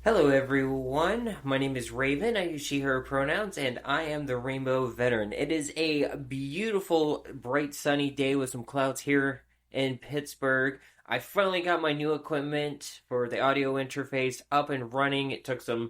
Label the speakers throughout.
Speaker 1: Hello, everyone. My name is Rayven. I use she, her pronouns, and I am the Rainbow Veteran. It is a beautiful, bright, sunny day with some clouds here in Pittsburgh. I finally got my new equipment for the audio interface up and running. It took a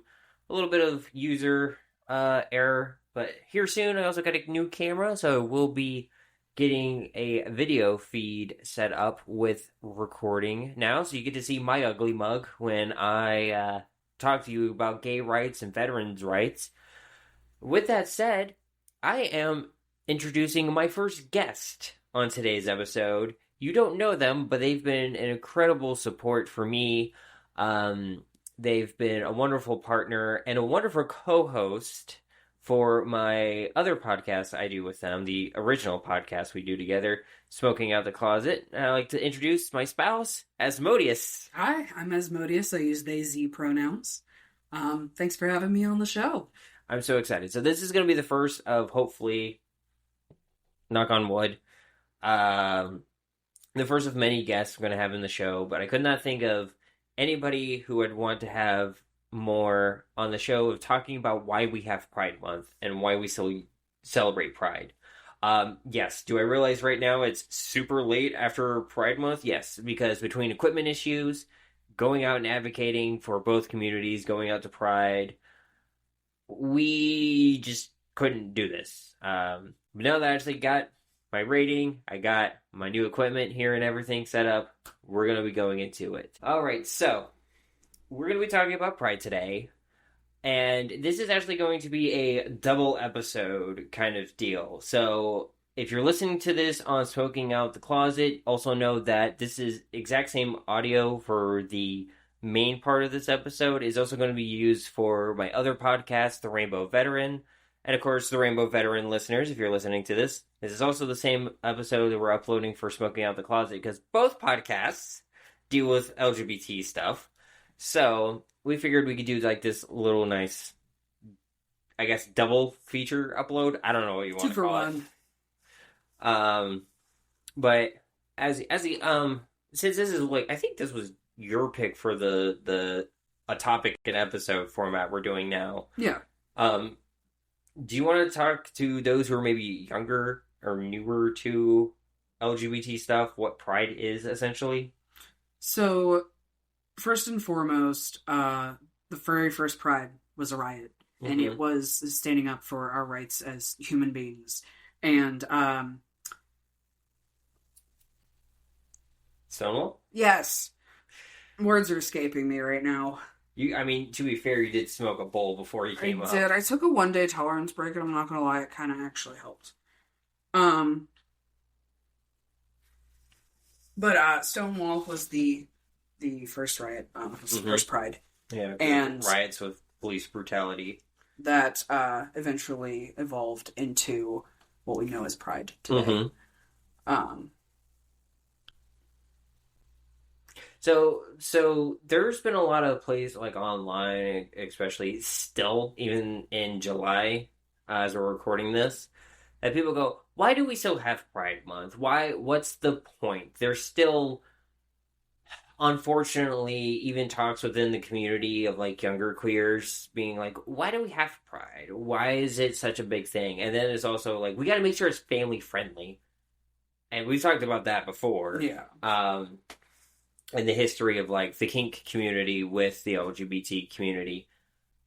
Speaker 1: little bit of user error, but here soon I also got a new camera, so we'll be getting a video feed set up with recording now, so you get to see my ugly mug when I talk to you about gay rights and veterans' rights. With that said, I am introducing my first guest on today's episode. You don't know them, but they've been an incredible support for me. They've been a wonderful partner and a wonderful co-host for my other podcast I do with them, the original podcast we do together, Smoking Out the Closet. I'd like to introduce my spouse, Asmodeus.
Speaker 2: Hi, I'm Asmodeus. I use they, Z pronouns. Thanks for having me on the show.
Speaker 1: I'm so excited. So this is going to be the first of, hopefully, knock on wood, the first of many guests we're going to have in the show, but I could not think of anybody who would want to have more on the show of talking about why we have Pride Month and why we celebrate Pride. Yes, do I realize right now it's super late after Pride Month? Yes, because between equipment issues, going out and advocating for both communities, going out to Pride, we just couldn't do this. But now that I actually got my rating, I got my new equipment here and everything set up, we're going to be going into it. Alright, so we're going to be talking about Pride today, and this is actually going to be a double episode kind of deal. So if you're listening to this on Smoking Out the Closet, also know that this is exact same audio for the main part of this episode is also going to be used for my other podcast, The Rainbow Veteran. And of course, the Rainbow Veteran listeners, if you're listening to this is also the same episode that we're uploading for Smoking Out the Closet, because both podcasts deal with LGBT stuff. So we figured we could do like this little nice, I guess, double feature upload. I don't know what you want to call it. 2 for 1. But as the since this is like, I think this was your pick for the a topic and episode format we're doing now.
Speaker 2: Yeah.
Speaker 1: Do you want to talk to those who are maybe younger or newer to LGBT stuff, what Pride is essentially?
Speaker 2: So, first and foremost, the very first Pride was a riot, and it was standing up for our rights as human beings. And
Speaker 1: Stonewall?
Speaker 2: Yes. Words are escaping me right now.
Speaker 1: I mean, to be fair, you did smoke a bowl before you came up.
Speaker 2: I did. I took a 1-day tolerance break, and I'm not going to lie, it kind of actually helped. But Stonewall was the first riot. It was the first Pride.
Speaker 1: Yeah,
Speaker 2: and
Speaker 1: riots with police brutality.
Speaker 2: That eventually evolved into what we know as Pride today.
Speaker 1: So there's been a lot of plays like online, especially still, even in July, as we're recording this, that people go, why do we still have Pride Month? What's the point? There's still, unfortunately, even talks within the community of like younger queers being like, why do we have Pride? Why is it such a big thing? And then it's also like, we got to make sure it's family friendly. And we've talked about that before.
Speaker 2: Yeah.
Speaker 1: In the history of like the kink community with the LGBT community.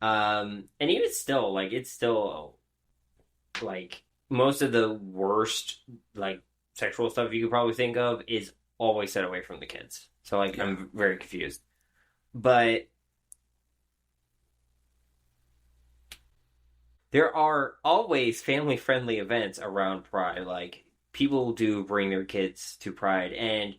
Speaker 1: And even still, like, it's still like most of the worst like sexual stuff you could probably think of is always set away from the kids. So like, yeah. I'm very confused. But there are always family-friendly events around Pride. Like, people do bring their kids to Pride, and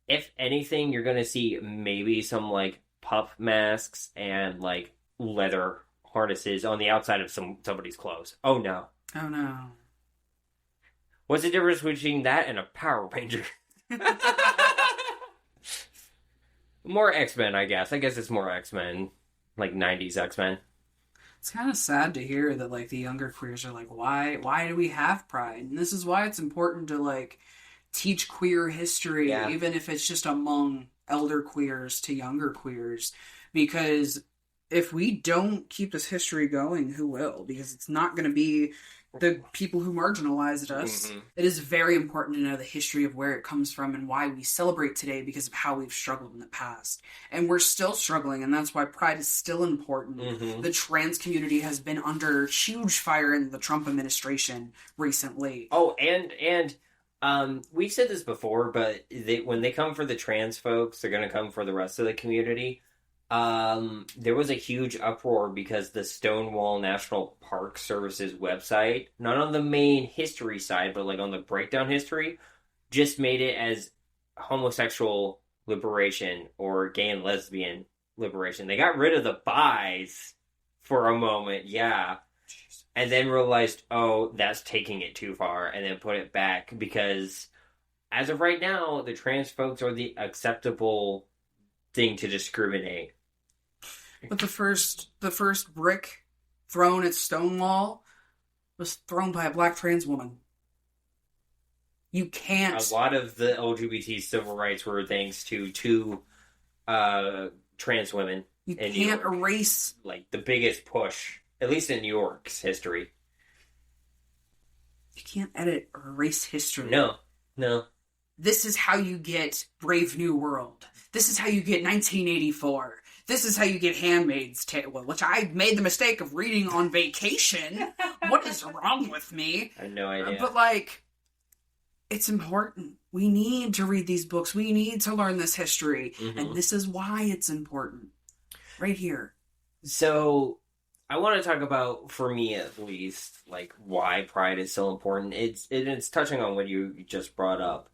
Speaker 1: if anything, you're going to see maybe some, like, puff masks and, like, leather harnesses on the outside of somebody's clothes. Oh, no.
Speaker 2: Oh, no.
Speaker 1: What's the difference between that and a Power Ranger? More X-Men, I guess. I guess it's more X-Men. Like, 90s X-Men.
Speaker 2: It's kind of sad to hear that, like, the younger queers are like, why do we have Pride? And this is why it's important to, like, teach queer history, even if it's just among elder queers to younger queers, because if we don't keep this history going, who will? Because it's not going to be the people who marginalized us.
Speaker 1: Mm-hmm.
Speaker 2: It is very important to know the history of where it comes from and why we celebrate today because of how we've struggled in the past. And we're still struggling, and that's why Pride is still important.
Speaker 1: Mm-hmm.
Speaker 2: The trans community has been under huge fire in the Trump administration recently.
Speaker 1: Oh, and we've said this before, but when they come for the trans folks, they're going to come for the rest of the community. There was a huge uproar because the Stonewall National Park Service's website, not on the main history side, but like on the breakdown history, just made it as homosexual liberation or gay and lesbian liberation. They got rid of the bis for a moment, yeah. And then realized, oh, that's taking it too far, and then put it back because as of right now, the trans folks are the acceptable thing to discriminate.
Speaker 2: But the first brick thrown at Stonewall was thrown by a black trans woman. You can't.
Speaker 1: A lot of the LGBT civil rights were thanks to two trans women.
Speaker 2: You can't erase
Speaker 1: like the biggest push, at least in New York's history.
Speaker 2: You can't edit or erase history.
Speaker 1: No.
Speaker 2: This is how you get Brave New World. This is how you get 1984. This is how you get Handmaid's Tale, which I made the mistake of reading on vacation. What is wrong with me?
Speaker 1: I have no idea.
Speaker 2: But, like, it's important. We need to read these books. We need to learn this history. Mm-hmm. And this is why it's important. Right here.
Speaker 1: So, I want to talk about, for me at least, like, why Pride is so important. It's touching on what you just brought up.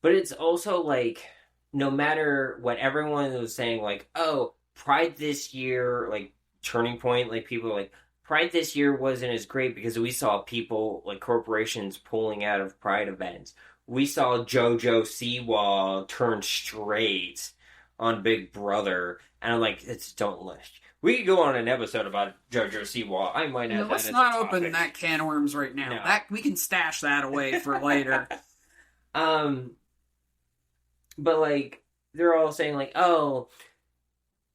Speaker 1: But it's also, like, no matter what everyone was saying, like, oh, Pride this year, like, turning point, like, people are like, Pride this year wasn't as great because we saw people, like, corporations pulling out of Pride events. We saw JoJo Siwa turn straight on Big Brother. And I'm like, don't list. We could go on an episode about JoJo Siwa. I might have
Speaker 2: let's not open that can of worms right now. No. We can stash that away for later.
Speaker 1: But, like, they're all saying, like, oh,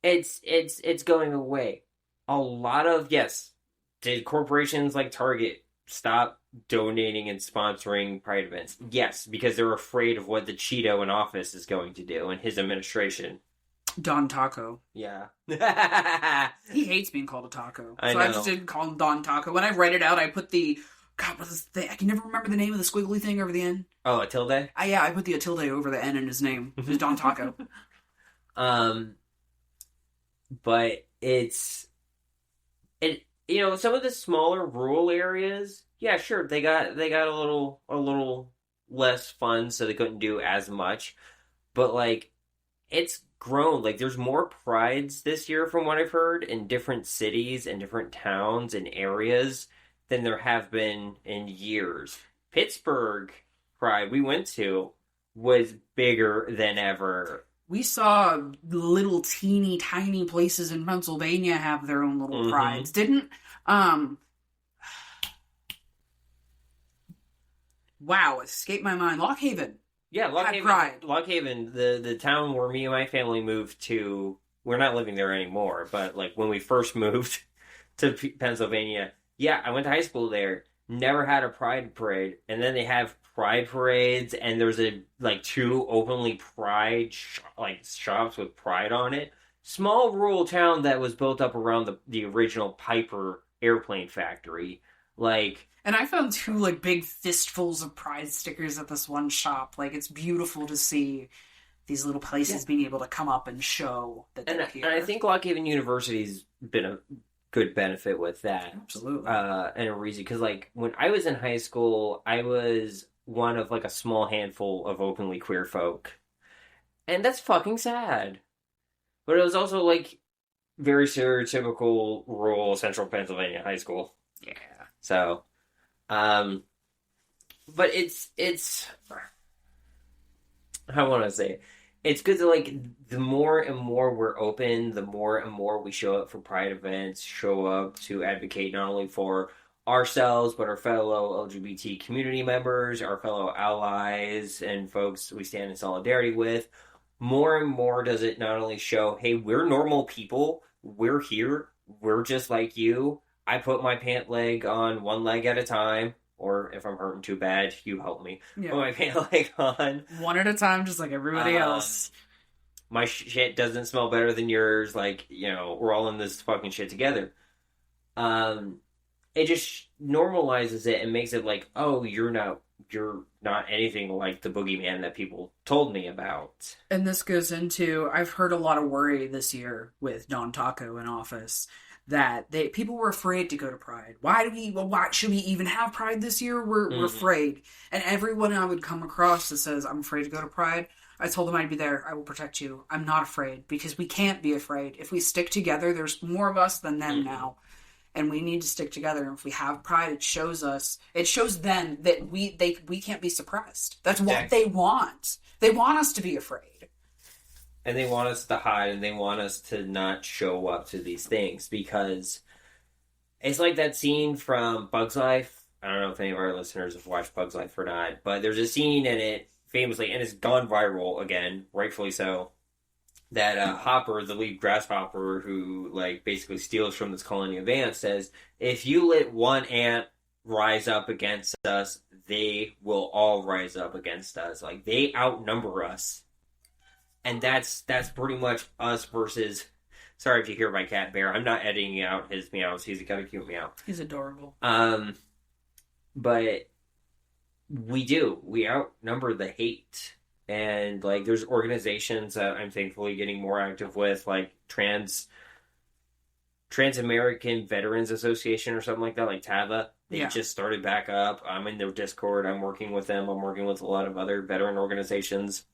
Speaker 1: it's going away. A lot of, yes, did corporations like Target stop donating and sponsoring Pride events? Yes, because they're afraid of what the Cheeto in office is going to do and his administration. Don
Speaker 2: Taco.
Speaker 1: Yeah.
Speaker 2: He hates being called a taco. I just didn't call him Don Taco. When I write it out, I put the... God, what is the... I can never remember the name of the squiggly thing over the end.
Speaker 1: Oh, a tilde?
Speaker 2: Yeah, I put the tilde over the N in his name. It was Don Taco.
Speaker 1: But some of the smaller rural areas, yeah, sure, they got a little less fun, so they couldn't do as much. But, like, it's grown. Like, there's more prides this year, from what I've heard, in different cities and different towns and areas than there have been in years. Pittsburgh Pride we went to was bigger than ever.
Speaker 2: We saw little teeny tiny places in Pennsylvania have their own little prides. Didn't wow, escaped my mind. Lock Haven.
Speaker 1: Yeah, Lock Haven, the town where me and my family moved to. We're not living there anymore, but, like, when we first moved to Pennsylvania, yeah, I went to high school there. Never had a Pride parade, and then they have Pride parades, and there's two openly Pride shops with Pride on it. Small rural town that was built up around the original Piper airplane factory, like.
Speaker 2: And I found two, big fistfuls of Pride stickers at this one shop. Like, it's beautiful to see these little places being able to come up and show that they're here.
Speaker 1: And I think Lock Haven University's been a good benefit with that.
Speaker 2: Absolutely.
Speaker 1: And a reason, because, like, when I was in high school, I was one of, like, a small handful of openly queer folk. And that's fucking sad. But it was also, like, very stereotypical rural central Pennsylvania high school.
Speaker 2: Yeah.
Speaker 1: So, but it's, I want to say, it's good to, like, the more and more we're open, the more and more we show up for Pride events, show up to advocate not only for ourselves, but our fellow LGBT community members, our fellow allies, and folks we stand in solidarity with. More and more does it not only show, hey, we're normal people we're here. We're just like you. I put my pant leg on one leg at a time, or if I'm hurting too bad, you help me.
Speaker 2: Yeah.
Speaker 1: Put my pant leg on.
Speaker 2: One at a time, just like everybody else.
Speaker 1: My shit doesn't smell better than yours. Like, we're all in this fucking shit together. It just normalizes it and makes it like, oh, you're not anything like the boogeyman that people told me about.
Speaker 2: And this goes into, I've heard a lot of worry this year with Don Taco in office that people were afraid to go to Pride. Why should we even have Pride this year? We're afraid. And everyone I would come across that says, I'm afraid to go to Pride, I told them I'd be there. I will protect you. I'm not afraid, because we can't be afraid. If we stick together, there's more of us than them now. And we need to stick together. And if we have Pride, it shows them that we can't be suppressed. That's what they want. They want us to be afraid.
Speaker 1: And they want us to hide, and they want us to not show up to these things, because it's like that scene from Bug's Life. I don't know if any of our listeners have watched Bug's Life or not, but there's a scene in it, famously, and it's gone viral again, rightfully so, that Hopper, the lead grasshopper, who basically steals from this colony of ants, says, if you let one ant rise up against us, they will all rise up against us. Like, they outnumber us. And that's pretty much us versus... Sorry if you hear my cat Bear. I'm not editing out his meows. He's got a cute meow.
Speaker 2: He's adorable.
Speaker 1: But we do. We outnumber the hate. And, there's organizations that I'm thankfully getting more active with, like Trans-American Veterans Association or something like that, like TAVA. They just started back up. I'm in their Discord. I'm working with them. I'm working with a lot of other veteran organizations.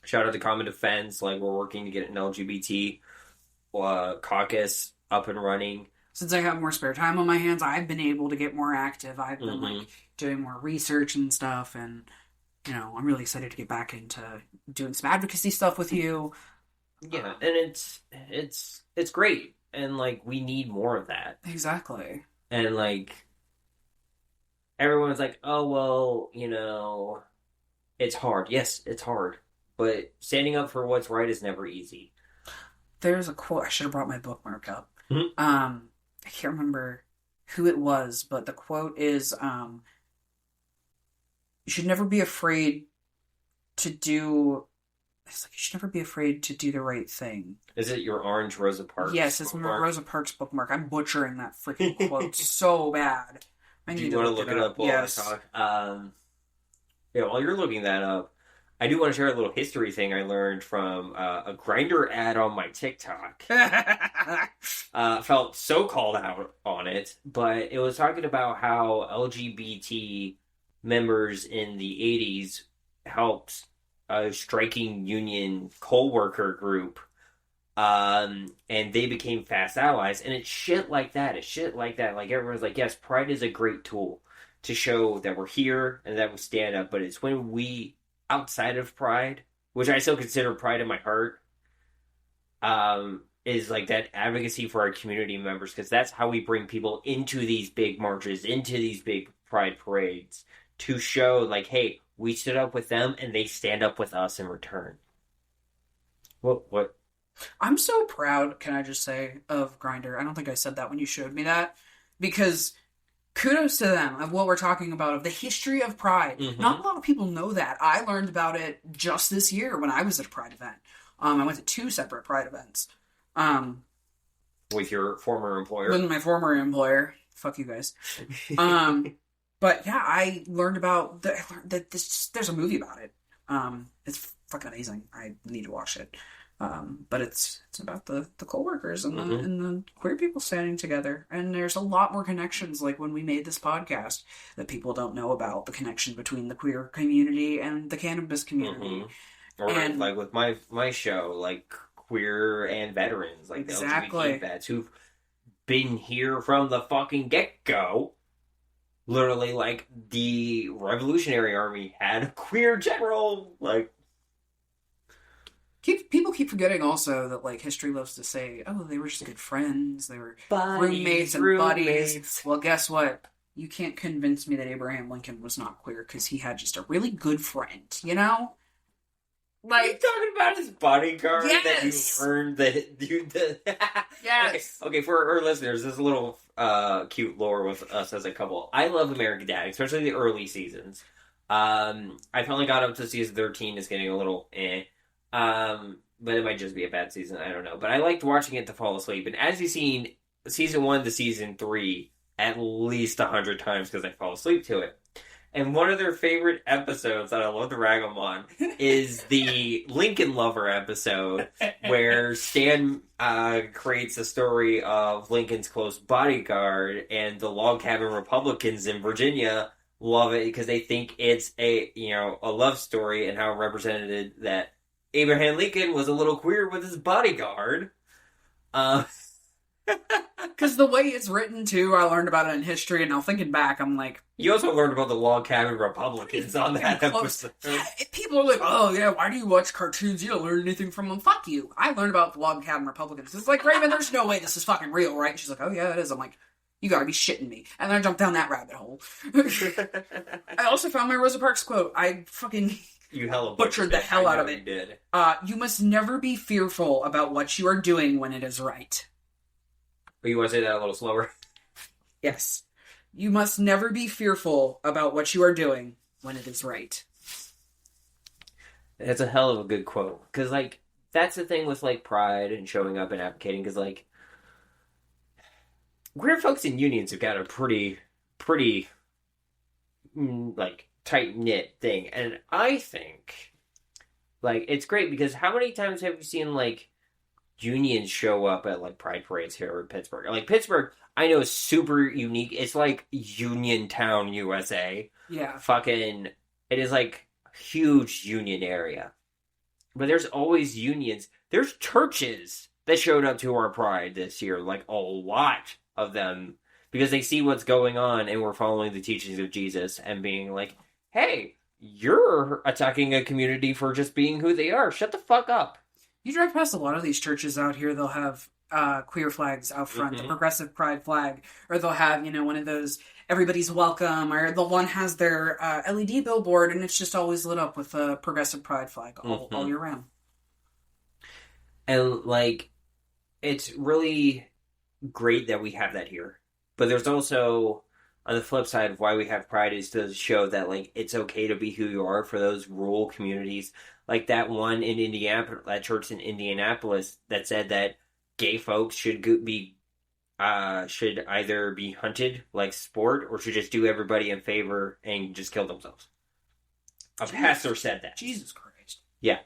Speaker 1: Shout out to Common Defense. We're working to get an LGBT caucus up and running.
Speaker 2: Since I have more spare time on my hands, I've been able to get more active. I've been doing more research and stuff, and I'm really excited to get back into doing some advocacy stuff with you.
Speaker 1: Yeah, and it's great, and we need more of that.
Speaker 2: Exactly.
Speaker 1: And everyone's like, oh well, it's hard. Yes, it's hard. But standing up for what's right is never easy.
Speaker 2: There's a quote. I should have brought my bookmark up.
Speaker 1: Mm-hmm.
Speaker 2: I can't remember who it was, but the quote is, you should never be afraid to do... It's you should never be afraid to do the right thing.
Speaker 1: Is it your orange Rosa Parks?
Speaker 2: Yes, it's my Rosa Parks bookmark. I'm butchering that freaking quote so bad.
Speaker 1: Do you want to look it up while I talk? While you're looking that up, I do want to share a little history thing I learned from a Grindr ad on my TikTok. Felt so called out on it, but it was talking about how LGBT members in the 80s helped a striking union coal worker group, and they became fast allies. And it's shit like that. Everyone's like, yes, Pride is a great tool to show that we're here and that we stand up, but it's when we... outside of Pride, which I still consider Pride in my heart, is that advocacy for our community members, because that's how we bring people into these big marches, into these big Pride parades, to show hey, we stood up with them and they stand up with us in return. What?
Speaker 2: I'm so proud, can I just say, of Grindr. I don't think I said that when you showed me that, because... kudos to them of what we're talking about, of the history of Pride. Mm-hmm. Not a lot of people know that. I learned about it just this year when I was at a Pride event. I went to 2 separate Pride events.
Speaker 1: With your former employer?
Speaker 2: With my former employer. Fuck you guys. But yeah, I learned about that there's a movie about it. It's fucking amazing. I need to watch it. But it's about the co-workers and the queer people standing together. And there's a lot more connections, when we made this podcast, that people don't know about, the connection between the queer community and the cannabis community.
Speaker 1: Mm-hmm. Or with my show, queer and veterans,
Speaker 2: exactly.
Speaker 1: the LGBT vets who've been here from the fucking get-go. Literally, the Revolutionary Army had a queer general,
Speaker 2: People keep forgetting also that history loves to say, oh, they were just good friends, they were roommates and buddies. Well, guess what? You can't convince me that Abraham Lincoln was not queer because he had just a really good friend,
Speaker 1: Are you
Speaker 2: Like,
Speaker 1: talking about his bodyguard that you
Speaker 2: yes,
Speaker 1: learned that you
Speaker 2: yes.
Speaker 1: Okay, for our listeners, this is a little cute lore with us as a couple. I love American Dad, especially the early seasons. I finally got up to season 13. It's getting a little but it might just be a bad season. I don't know. But I liked watching it to fall asleep. And as you've seen, season 1 to season 3 at least 100 times because I fall asleep to it. And one of their favorite episodes that I love to rag them on is the Lincoln Lover episode where Stan creates a story of Lincoln's close bodyguard, and the log cabin Republicans in Virginia love it because they think it's a love story, and how it represented that Abraham Lincoln was a little queer with his bodyguard.
Speaker 2: Because the way it's written, too, I learned about it in history, and now thinking back, I'm like...
Speaker 1: You also learned about the log cabin Republicans on that episode.
Speaker 2: Yeah, people are like, oh, yeah, why do you watch cartoons? You don't learn anything from them. Fuck you. I learned about the log cabin Republicans. It's like, Rayven, there's no way this is fucking real, right? And she's like, oh, yeah, it is. I'm like, you gotta be shitting me. And then I jumped down that rabbit hole. I also found my Rosa Parks quote. I fucking...
Speaker 1: You hella
Speaker 2: butchered the hell out of it.
Speaker 1: You did.
Speaker 2: You must never be fearful about what you are doing when it is right.
Speaker 1: But you want to say that a little slower?
Speaker 2: Yes. You must never be fearful about what you are doing when it is right.
Speaker 1: That's a hell of a good quote. Because, like, that's the thing with, like, pride and showing up and advocating. Because, like, queer folks in unions have got a pretty, like, tight-knit thing. And I think, like, it's great because how many times have you seen, like, unions show up at, like, pride parades here in Pittsburgh? Like, Pittsburgh, I know, is super unique. It's like Uniontown, USA.
Speaker 2: Yeah.
Speaker 1: Fucking, it is, like, a huge union area. But there's always unions. There's churches that showed up to our pride this year. Like, a lot of them. Because they see what's going on and we're following the teachings of Jesus and being like, hey, you're attacking a community for just being who they are. Shut the fuck up.
Speaker 2: You drive past a lot of these churches out here, they'll have queer flags out front, the progressive pride flag, or they'll have, one of those everybody's welcome, or the one has their LED billboard and it's just always lit up with a progressive pride flag all year round.
Speaker 1: And, like, it's really great that we have that here. But there's also, on the flip side of why we have pride, is to show that, like, it's okay to be who you are for those rural communities. Like that one in Indianapolis, that church in Indianapolis that said that gay folks should either be hunted like sport or should just do everybody in favor and just kill themselves. A pastor said that.
Speaker 2: Jesus Christ.
Speaker 1: Yeah.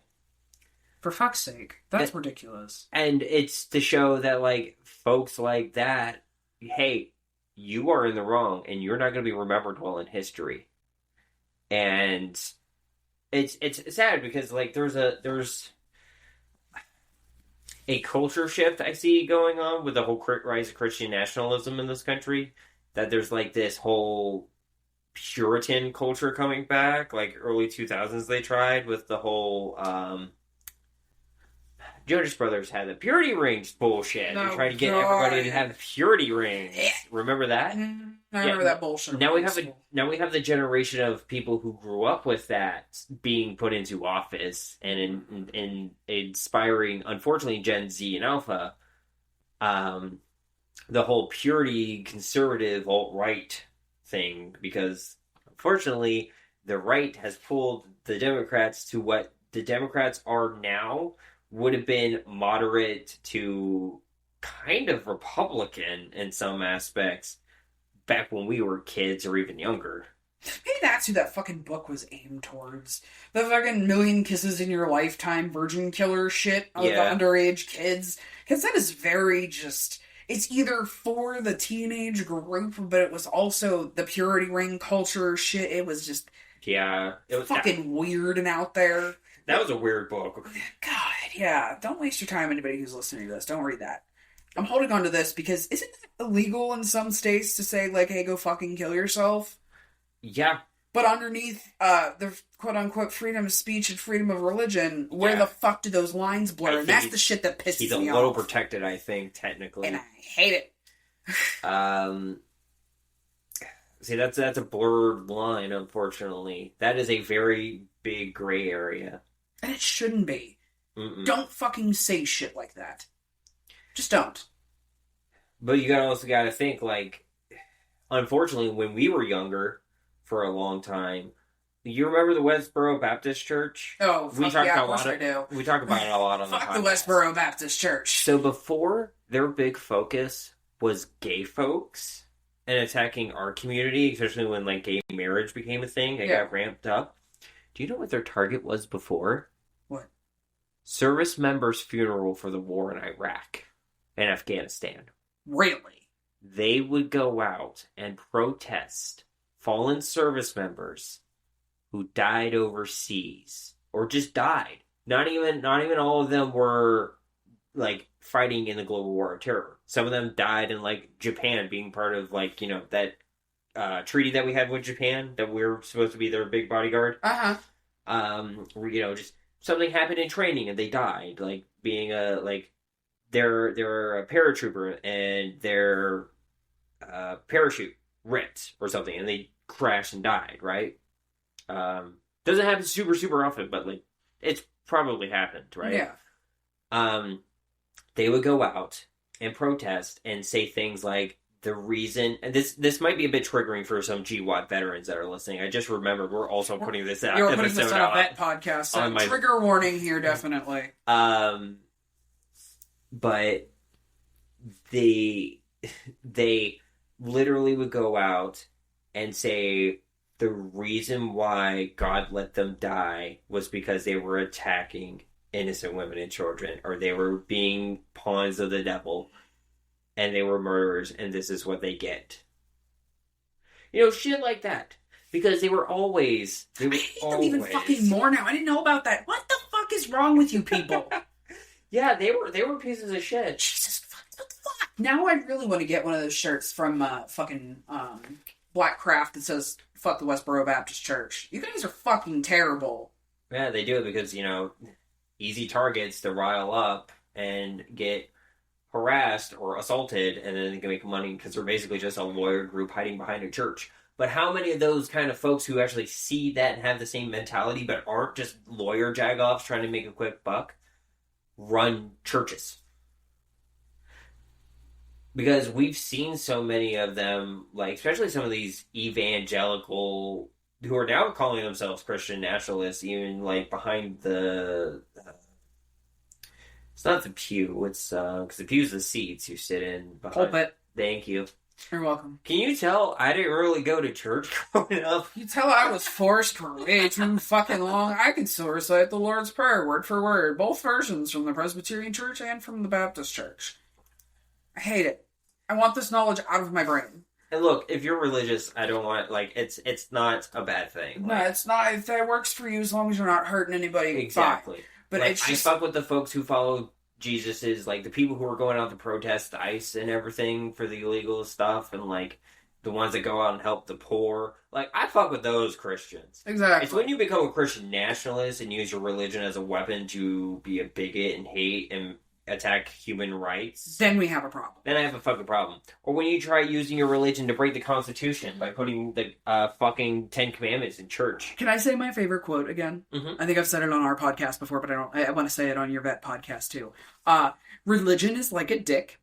Speaker 2: For fuck's sake. That's ridiculous.
Speaker 1: And it's to show that, like, folks like that, hey, you are in the wrong and you're not going to be remembered well in history. And it's sad because, like, there's a culture shift I see going on with the whole rise of Christian nationalism in this country. That there's, like, this whole Puritan culture coming back. Like, early 2000s they tried with the whole Jonas Brothers had the purity rings bullshit. They tried to get everybody to have purity rings. Remember that?
Speaker 2: I remember that bullshit.
Speaker 1: Now we have the generation of people who grew up with that being put into office and in inspiring, unfortunately, Gen Z and Alpha, the whole purity, conservative, alt-right thing, because unfortunately the right has pulled the Democrats to what the Democrats are now would have been moderate to kind of Republican in some aspects back when we were kids or even younger.
Speaker 2: Maybe that's who that fucking book was aimed towards. The fucking Million Kisses in Your Lifetime virgin killer shit of the underage kids. Because that is very just... It's either for the teenage group, but it was also the purity ring culture shit. It was just...
Speaker 1: Yeah. It was
Speaker 2: fucking weird and out there.
Speaker 1: That was a weird book.
Speaker 2: God, yeah. Don't waste your time, anybody who's listening to this. Don't read that. I'm holding on to this because isn't it illegal in some states to say, like, hey, go fucking kill yourself?
Speaker 1: Yeah.
Speaker 2: But underneath the quote-unquote freedom of speech and freedom of religion, where the fuck do those lines blur? And that's the shit that pisses me off.
Speaker 1: He's a little protected, I think, technically.
Speaker 2: And I hate it.
Speaker 1: See, that's a blurred line, unfortunately. That is a very big gray area.
Speaker 2: And it shouldn't be.
Speaker 1: Mm-mm.
Speaker 2: Don't fucking say shit like that. Just don't.
Speaker 1: But you also gotta think, like, unfortunately, when we were younger, for a long time, you remember the Westboro Baptist Church?
Speaker 2: Oh, fuck yeah, of course I do.
Speaker 1: We talk about it a lot on the podcast.
Speaker 2: Fuck the Westboro Baptist Church.
Speaker 1: So before, their big focus was gay folks and attacking our community, especially when, like, gay marriage became a thing. It got ramped up. Do you know what their target was before?
Speaker 2: What?
Speaker 1: Service members' funeral for the war in Iraq and Afghanistan.
Speaker 2: Really?
Speaker 1: They would go out and protest fallen service members who died overseas or just died. Not even all of them were like fighting in the global war of terror. Some of them died in like Japan, being part of like, you know, that treaty that we had with Japan that we were supposed to be their big bodyguard. You know, just something happened in training and they died, like being they're a paratrooper and their parachute ripped or something and they crashed and died, right? Doesn't happen super often, but like it's probably happened, right?
Speaker 2: Yeah.
Speaker 1: They would go out and protest and say things like the reason, and this might be a bit triggering for some GWAT veterans that are listening. I just remembered we're also putting this out.
Speaker 2: You're putting this on a vet podcast, so trigger warning here, definitely.
Speaker 1: But they literally would go out and say the reason why God let them die was because they were attacking innocent women and children, or they were being pawns of the devil, and they were murderers, and this is what they get. You know, shit like that. Because they were always... I hate them
Speaker 2: even fucking more now. I didn't know about that. What the fuck is wrong with you people?
Speaker 1: Yeah, they were pieces of shit.
Speaker 2: Jesus fuck, what the fuck? Now I really want to get one of those shirts from fucking Black Craft that says, fuck the Westboro Baptist Church. You guys are fucking terrible.
Speaker 1: Yeah, they do it because, you know, easy targets to rile up and get harassed or assaulted, and then they can make money because they're basically just a lawyer group hiding behind a church. But how many of those kind of folks who actually see that and have the same mentality but aren't just lawyer jagoffs trying to make a quick buck run churches? Because we've seen so many of them, like especially some of these evangelical who are now calling themselves Christian nationalists, even like behind the it's not the pew, it's because the pew's the seats you sit in behind.
Speaker 2: Pulpit.
Speaker 1: Thank you.
Speaker 2: You're welcome.
Speaker 1: Can you tell I didn't really go to church growing up?
Speaker 2: You tell I was forced for way too fucking long. I can still recite the Lord's Prayer word for word, both versions from the Presbyterian Church and from the Baptist Church. I hate it. I want this knowledge out of my brain.
Speaker 1: And look, if you're religious, I don't want, like, it's not a bad thing.
Speaker 2: No, it's not. If that works for you, as long as you're not hurting anybody,
Speaker 1: exactly.
Speaker 2: Fine. But
Speaker 1: like,
Speaker 2: it's just...
Speaker 1: I fuck with the folks who follow Jesus's, like, the people who are going out to protest ICE and everything for the illegal stuff, and, like, the ones that go out and help the poor. Like, I fuck with those Christians.
Speaker 2: Exactly.
Speaker 1: It's when you become a Christian nationalist and use your religion as a weapon to be a bigot and hate and attack human rights.
Speaker 2: Then we have a problem.
Speaker 1: Then I have a fucking problem. Or when you try using your religion to break the Constitution by putting the fucking 10 Commandments in church.
Speaker 2: Can I say my favorite quote again? Mm-hmm. I think I've said it on our podcast before, but I want to say it on your vet podcast too. Religion is like a dick.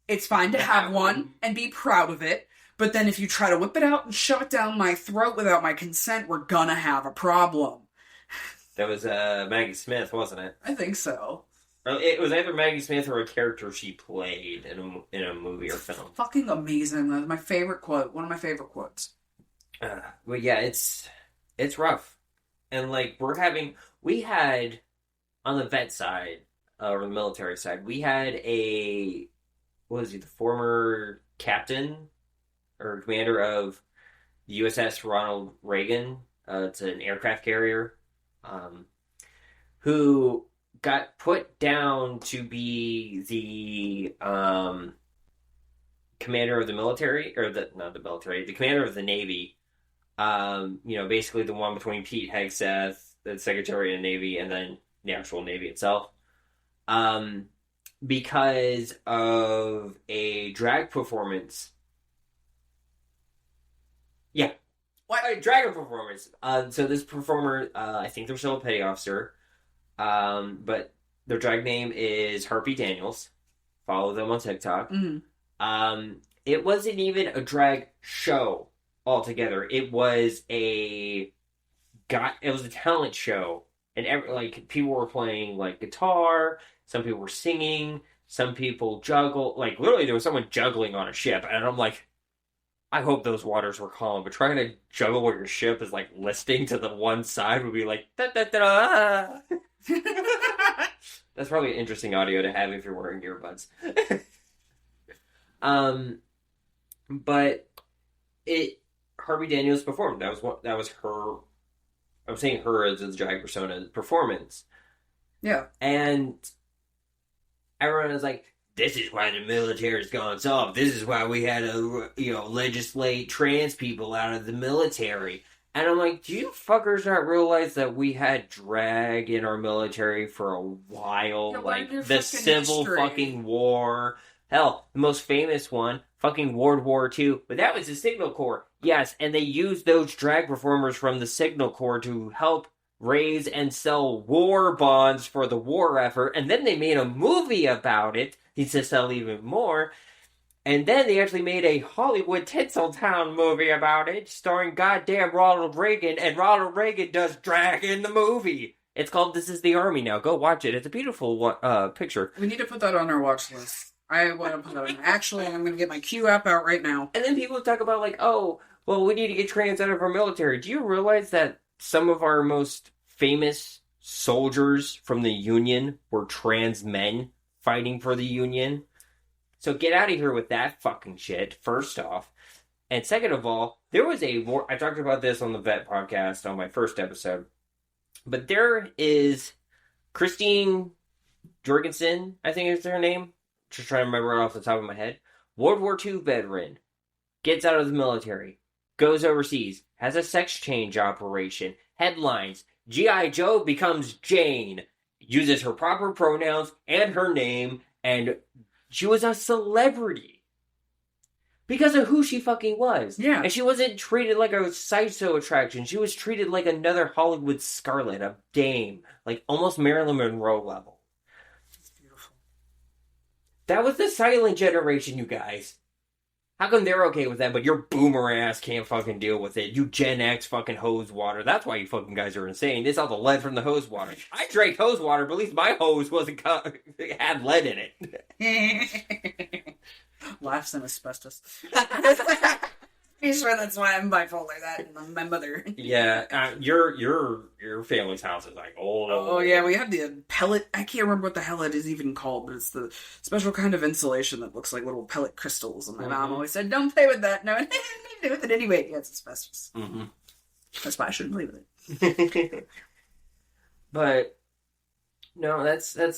Speaker 2: It's fine to have one and be proud of it, but then if you try to whip it out and shove it down my throat without my consent, we're gonna have a problem.
Speaker 1: That was Maggie Smith, wasn't it?
Speaker 2: I think so.
Speaker 1: It was either Maggie Smith or a character she played in a movie or film.
Speaker 2: Fucking amazing. That's my favorite quote. One of my favorite quotes.
Speaker 1: Well, yeah, it's rough. And, like, we had, on the vet side, or the military side, we had the former captain, or commander of the USS Ronald Reagan, it's an aircraft carrier, who got put down to be the commander of the military, or the commander of the Navy. Basically the one between Pete Hegseth, the Secretary of the Navy, and then the actual Navy itself. Because of a drag performance. Yeah. What? A drag performance. So this performer, I think they're still a petty officer, But their drag name is Harpy Daniels. Follow them on TikTok. It wasn't even a drag show altogether. It was a talent show, and people were playing like guitar. Some people were singing. Some people juggle. Like literally, there was someone juggling on a ship, and I'm like, I hope those waters were calm. But trying to juggle where your ship is like listing to the one side would be like da da da. That's probably an interesting audio to have if you're wearing earbuds. But Harvey Daniels performed. That was her. I'm saying her as a drag persona performance.
Speaker 2: Yeah.
Speaker 1: And everyone was like, this is why the military's gone soft. This is why we had to, legislate trans people out of the military. And I'm like, do you fuckers not realize that we had drag in our military for a while? Like, the Civil fucking War. Hell, the most famous one, fucking World War II. But that was the Signal Corps. Yes, and they used those drag performers from the Signal Corps to help raise and sell war bonds for the war effort. And then they made a movie about it to sell even more. And then they actually made a Hollywood Tinseltown movie about it, starring goddamn Ronald Reagan, and Ronald Reagan does drag in the movie. It's called This Is the Army now. Go watch it. It's a beautiful picture.
Speaker 2: We need to put that on our watch list. I want to put that on. Actually, I'm going to get my Q app out right now.
Speaker 1: And then people talk about like, oh, well, we need to get trans out of our military. Do you realize that some of our most famous soldiers from the Union were trans men fighting for the Union? So get out of here with that fucking shit, first off. And second of all, there was a war. I talked about this on the Vet podcast on my first episode. But there is Christine Jorgensen, I think is her name. Just trying to remember it off the top of my head. World War II veteran. Gets out of the military. Goes overseas. Has a sex change operation. Headlines. G.I. Joe becomes Jane. Uses her proper pronouns and her name. And she was a celebrity. Because of who she fucking was.
Speaker 2: Yeah.
Speaker 1: And she wasn't treated like a sideshow attraction. She was treated like another Hollywood Scarlet. A dame. Like almost Marilyn Monroe level. That was the silent generation, you guys. How come they're okay with that, but your boomer ass can't fucking deal with it? You Gen X fucking hose water. That's why you fucking guys are insane. It's all the lead from the hose water. I drank hose water, but at least my hose had lead in it.
Speaker 2: Laughs and asbestos. I'm sure that's why I'm bipolar. That and my mother.
Speaker 1: Yeah, your family's house is like old.
Speaker 2: Oh yeah, we have the pellet. I can't remember what the hell it is even called, but it's the special kind of insulation that looks like little pellet crystals. And my mom always said, "Don't play with that." No, play with it anyway. Yeah, it's asbestos. Mm-hmm. That's why I shouldn't play with it.
Speaker 1: But no, that's the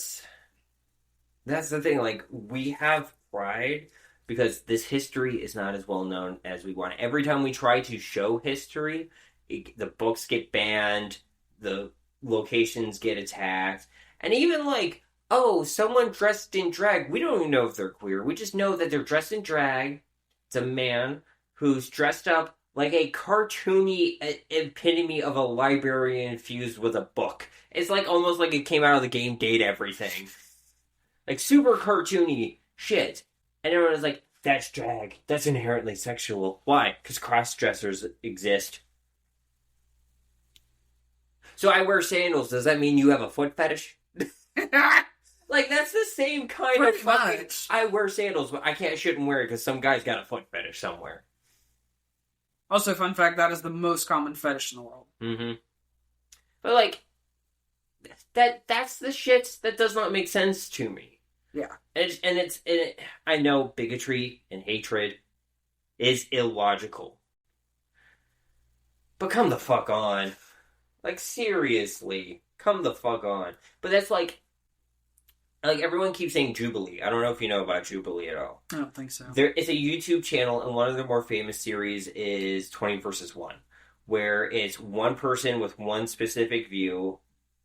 Speaker 1: thing. Like, we have pride. Because this history is not as well known as we want. Every time we try to show history, the books get banned, the locations get attacked, and even like, oh, someone dressed in drag. We don't even know if they're queer. We just know that they're dressed in drag. It's a man who's dressed up like a cartoony epitome of a librarian fused with a book. It's like almost like it came out of the game Date Everything. Like super cartoony shit. And everyone was like, that's drag. That's inherently sexual. Why? Because cross-dressers exist. So I wear sandals. Does that mean you have a foot fetish? Like, that's the same kind
Speaker 2: Pretty
Speaker 1: of fucking...
Speaker 2: much.
Speaker 1: I wear sandals, but I shouldn't wear it because some guy's got a foot fetish somewhere.
Speaker 2: Also, fun fact, that is the most common fetish in the world.
Speaker 1: Mm-hmm. But, like, that's the shit that does not make sense to me.
Speaker 2: Yeah.
Speaker 1: And I know bigotry and hatred is illogical. But come the fuck on. Like, seriously. Come the fuck on. But that's like everyone keeps saying Jubilee. I don't know if you know about Jubilee at all.
Speaker 2: I don't think so.
Speaker 1: There is a YouTube channel, and one of the more famous series is 20 versus 1. Where it's one person with one specific view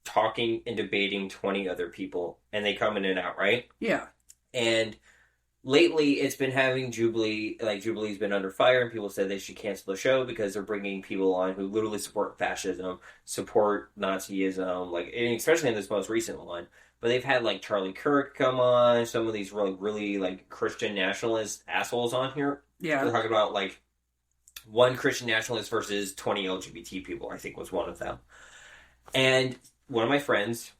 Speaker 1: talking and debating 20 other people, and they come in and out, right?
Speaker 2: Yeah.
Speaker 1: And lately it's been having Jubilee, like Jubilee's been under fire, and people said they should cancel the show because they're bringing people on who literally support fascism, support Nazism, like, and especially in this most recent one. But they've had like Charlie Kirk come on, some of these really like Christian nationalist assholes on here.
Speaker 2: Yeah.
Speaker 1: They're talking about like one Christian nationalist versus 20 LGBT people, I think was one of them. And one of my friends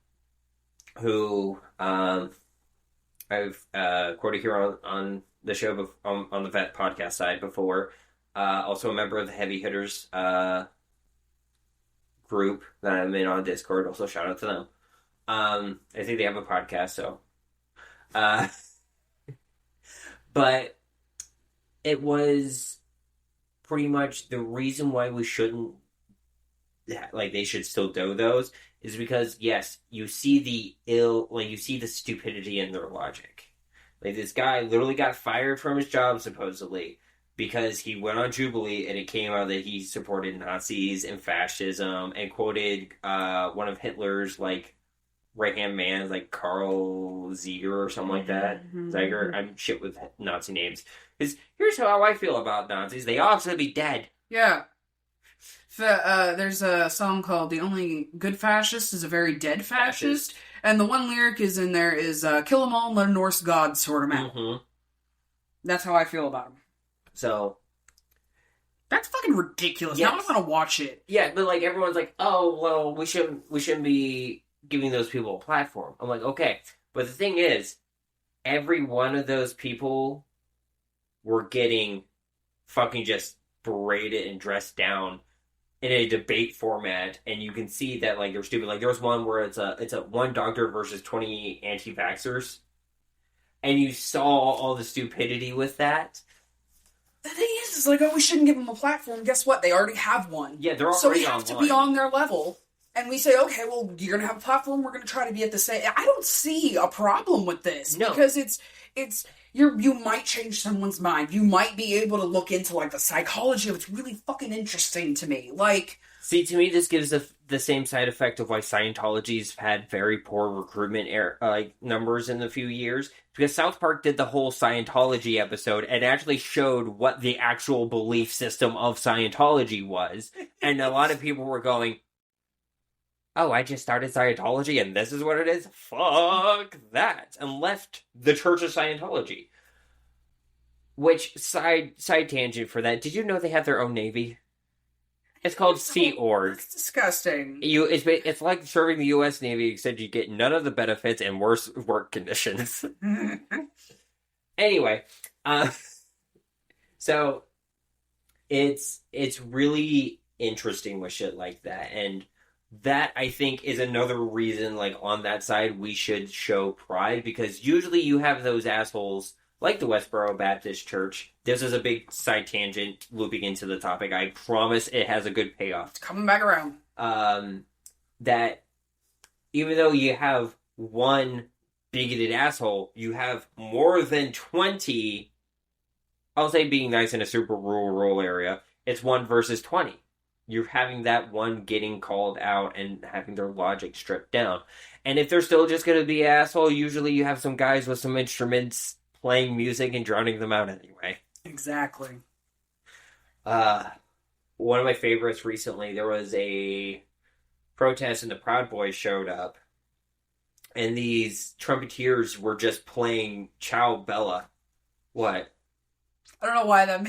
Speaker 1: who I've quoted here on the show on the Vet podcast side before, also a member of the Heavy Hitters group that I'm in on Discord. Also, shout out to them. I think they have a podcast, so. But it was pretty much the reason why we shouldn't, like, they should still do those is because, yes, you see you see the stupidity in their logic. Like, this guy literally got fired from his job, supposedly, because he went on Jubilee and it came out that he supported Nazis and fascism and quoted one of Hitler's, like, right-hand man, like Carl Ziger or something like that.
Speaker 2: Mm-hmm.
Speaker 1: Ziger, I'm shit with Nazi names. Because here's how I feel about Nazis. They all should be dead.
Speaker 2: Yeah. There's a song called "The Only Good Fascist is a Very Dead Fascist," and the one lyric is in there is "Kill them all and let a Norse god sort them out."
Speaker 1: Mm-hmm.
Speaker 2: That's how I feel about them.
Speaker 1: So
Speaker 2: that's fucking ridiculous.
Speaker 1: Yes.
Speaker 2: Now I want to watch it.
Speaker 1: Yeah, but like everyone's like, "Oh, well, we shouldn't be giving those people a platform." I'm like, okay, but the thing is, every one of those people were getting fucking just berated and dressed down in a debate format, and you can see that like they're stupid. Like there was one where it's a one doctor versus 20 anti-vaxxers, and you saw all the stupidity with that.
Speaker 2: The thing is like, oh, we shouldn't give them a platform. Guess what? They already have one.
Speaker 1: Yeah, they're already
Speaker 2: so we have
Speaker 1: online.
Speaker 2: to be on their level. And we say, okay, well, you're gonna have a platform. We're gonna try to be at the same. I don't see a problem with this because it's you might change someone's mind. You might be able to look into like the psychology of it's really fucking interesting to me. Like,
Speaker 1: see, to me, this gives the same side effect of why Scientology's had very poor recruitment numbers in the few years. Because South Park did the whole Scientology episode and actually showed what the actual belief system of Scientology was, and a lot of people were going, "Oh, I just started Scientology and this is what it is? Fuck that." And left the Church of Scientology. Which, side tangent for that, did you know they have their own navy? It's called Sea Org.
Speaker 2: That's disgusting.
Speaker 1: It's like serving the U.S. Navy, except you get none of the benefits and worse work conditions. Anyway, so it's really interesting with shit like that, and that, I think, is another reason, like, on that side, we should show pride, because usually you have those assholes, like the Westboro Baptist Church. This is a big side tangent looping into the topic. I promise it has a good payoff.
Speaker 2: It's coming back around.
Speaker 1: That even though you have one bigoted asshole, you have more than 20, I'll say being nice in a super rural area, it's 1 versus 20. You're having that one getting called out and having their logic stripped down. And if they're still just going to be an asshole, usually you have some guys with some instruments playing music and drowning them out anyway.
Speaker 2: Exactly.
Speaker 1: One of my favorites recently, there was a protest and the Proud Boys showed up. And these trumpeteers were just playing Ciao Bella. What?
Speaker 2: I don't know why that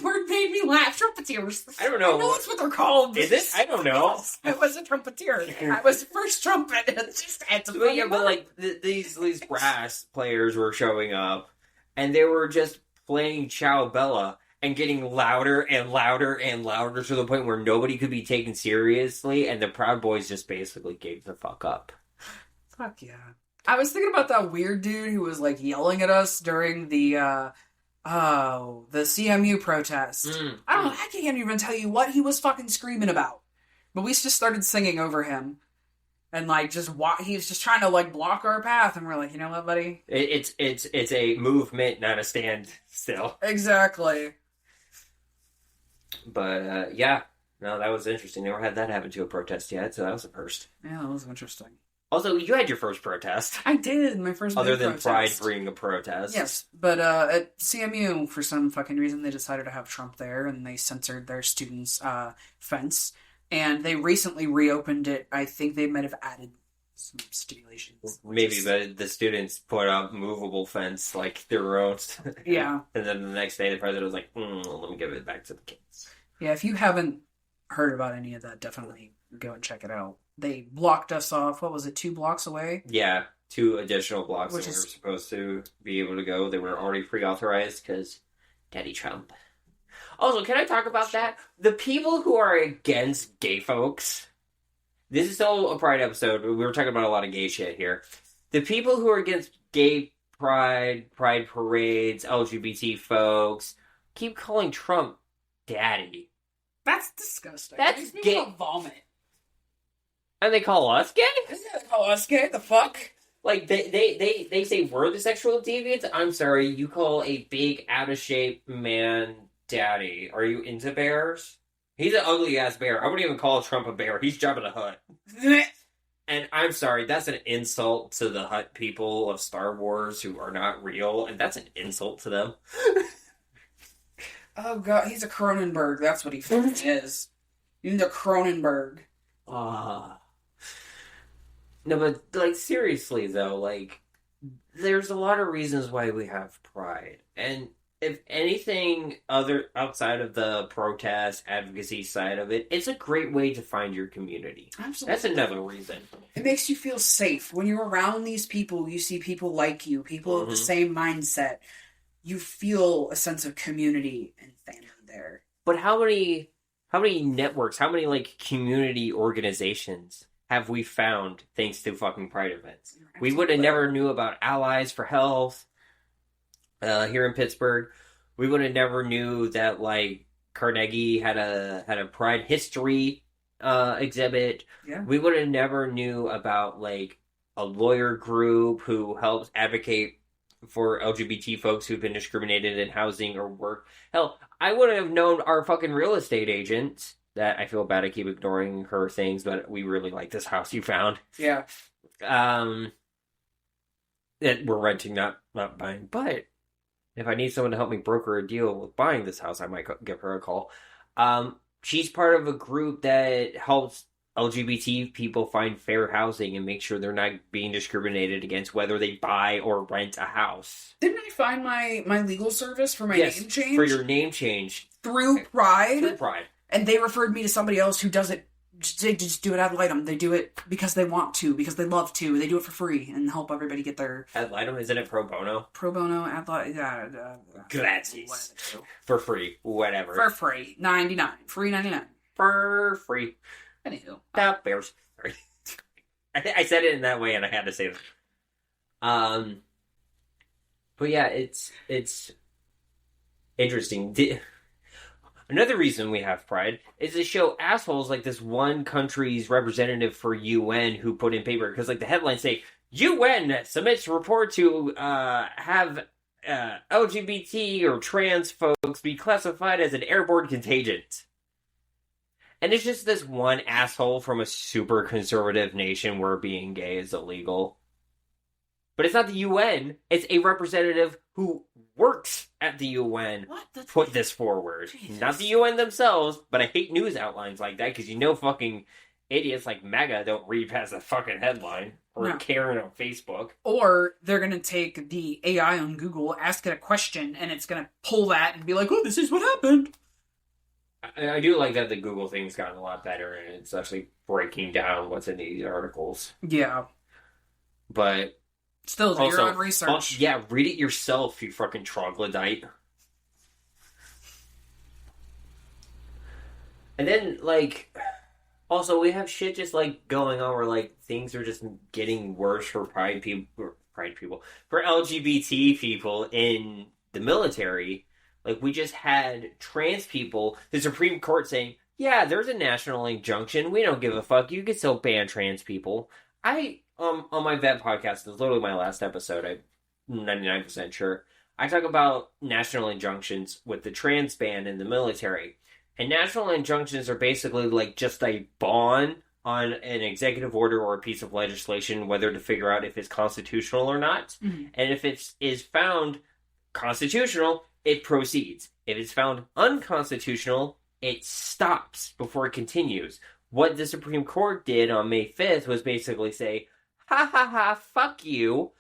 Speaker 2: word made me laugh. Trumpeteers.
Speaker 1: I don't know.
Speaker 2: I know that's what they're called.
Speaker 1: Is it? I don't know.
Speaker 2: I was a trumpeter. I was the first trumpet. It's just had to
Speaker 1: But yeah, but like these brass players were showing up, and they were just playing Ciao Bella and getting louder and louder and louder to the point where nobody could be taken seriously, and the Proud Boys just basically gave the fuck up.
Speaker 2: Fuck yeah. I was thinking about that weird dude who was like yelling at us during the CMU protest. I don't know, I can't even tell you what he was fucking screaming about. But we just started singing over him. And like he was just trying to like block our path, and we're like, you know what, buddy?
Speaker 1: It's a movement, not a stand still.
Speaker 2: Exactly.
Speaker 1: But yeah. No, that was interesting. Never had that happen to a protest yet, so that was a first.
Speaker 2: Yeah, that was interesting.
Speaker 1: Also, you had your first protest.
Speaker 2: I did, my first
Speaker 1: Other
Speaker 2: big
Speaker 1: than
Speaker 2: protest.
Speaker 1: Pride being a protest.
Speaker 2: Yes, but at CMU, for some fucking reason, they decided to have Trump there, and they censored their students' fence. And they recently reopened it. I think they might have added some stipulations.
Speaker 1: Maybe, but the students put up movable fence like their own.
Speaker 2: Yeah.
Speaker 1: And then the next day, the president was like, let me give it back to the kids.
Speaker 2: Yeah, if you haven't heard about any of that, definitely go and check it out. They blocked us off, what was it, 2 blocks away?
Speaker 1: Yeah, 2 additional blocks
Speaker 2: Which
Speaker 1: that we
Speaker 2: is-
Speaker 1: were supposed to be able to go. They were already pre-authorized because Daddy Trump. Also, can I talk about that? The people who are against gay folks. This is still a Pride episode. We were talking about a lot of gay shit here. The people who are against gay pride parades, LGBT folks, keep calling Trump Daddy.
Speaker 2: That's disgusting.
Speaker 1: That's
Speaker 2: It makes me
Speaker 1: gay.
Speaker 2: want to vomit.
Speaker 1: And they call us gay?
Speaker 2: Isn't that call us gay? The fuck?
Speaker 1: Like, they say we're the sexual deviants? I'm sorry, you call a big, out-of-shape man daddy. Are you into bears? He's an ugly-ass bear. I wouldn't even call Trump a bear. He's Jabba the Hutt. And I'm sorry, that's an insult to the Hutt people of Star Wars who are not real, and that's an insult to them.
Speaker 2: Oh god, he's a Cronenberg. That's what he fucking is. He's a Cronenberg.
Speaker 1: No, but, like, seriously, though, like, there's a lot of reasons why we have Pride. And if anything other outside of the protest advocacy side of it, it's a great way to find your community.
Speaker 2: Absolutely.
Speaker 1: That's another reason.
Speaker 2: It makes you feel safe. When you're around these people, you see people like you, people with the same mindset. You feel a sense of community and family there.
Speaker 1: But how many networks, how many, like, community organizations have we found thanks to fucking Pride events? We would have never knew about Allies for Health here in Pittsburgh. We would have never knew that, like, Carnegie had a Pride history exhibit.
Speaker 2: Yeah.
Speaker 1: We would have never knew about, like, a lawyer group who helps advocate for LGBT folks who've been discriminated in housing or work. Hell, I wouldn't have known our fucking real estate agent. That I feel bad I keep ignoring her things, but we really like this house you found.
Speaker 2: Yeah.
Speaker 1: That we're renting, not buying. But if I need someone to help me broker a deal with buying this house, I might give her a call. She's part of a group that helps LGBT people find fair housing and make sure they're not being discriminated against whether they buy or rent a house.
Speaker 2: Didn't I find my legal service for my
Speaker 1: Yes,
Speaker 2: name change?
Speaker 1: for your name change.
Speaker 2: Through Pride?
Speaker 1: Through Pride.
Speaker 2: And they referred me to somebody else who does it. They just do it ad litem. They do it because they want to, because they love to. They do it for free and help everybody get their
Speaker 1: Ad litem, isn't it pro bono?
Speaker 2: pro bono ad litem.
Speaker 1: Gratis. For free. Whatever.
Speaker 2: For free. $99. Free $99.
Speaker 1: For free.
Speaker 2: Anywho.
Speaker 1: That bears. Sorry. I said it in that way and I had to say that. But yeah, it's interesting. Another reason we have Pride is to show assholes like this one country's representative for UN who put in paper, because like the headlines say, UN submits report to have LGBT or trans folks be classified as an airborne contagion. And it's just this one asshole from a super conservative nation where being gay is illegal. But it's not the UN. It's a representative who works at the UN put this forward.
Speaker 2: Jesus.
Speaker 1: Not the UN themselves, but I hate news outlines like that because you know fucking idiots like MAGA don't read past the fucking headline or
Speaker 2: No.
Speaker 1: Karen on Facebook.
Speaker 2: Or they're going to take the AI on Google, ask it a question, and it's going to pull that and be like, oh, this is what happened.
Speaker 1: I do like that the Google thing's gotten a lot better and it's actually breaking down what's in these articles.
Speaker 2: Yeah.
Speaker 1: But
Speaker 2: Still,
Speaker 1: also,
Speaker 2: your own research.
Speaker 1: yeah, read it yourself, you fucking troglodyte. And then, like, also we have shit just like going on where like things are just getting worse for for LGBT people in the military. Like, we just had trans people, the Supreme Court saying, yeah, there's a national injunction. We don't give a fuck. You can still ban trans people. On my vet podcast, it's literally my last episode, I'm 99% sure, I talk about national injunctions with the trans ban in the military. And national injunctions are basically like just a bond on an executive order or a piece of legislation, whether to figure out if it's constitutional or not.
Speaker 2: Mm-hmm.
Speaker 1: And if it is found constitutional, it proceeds. If it's found unconstitutional, it stops before it continues. What the Supreme Court did on May 5th was basically say, ha ha ha, fuck you,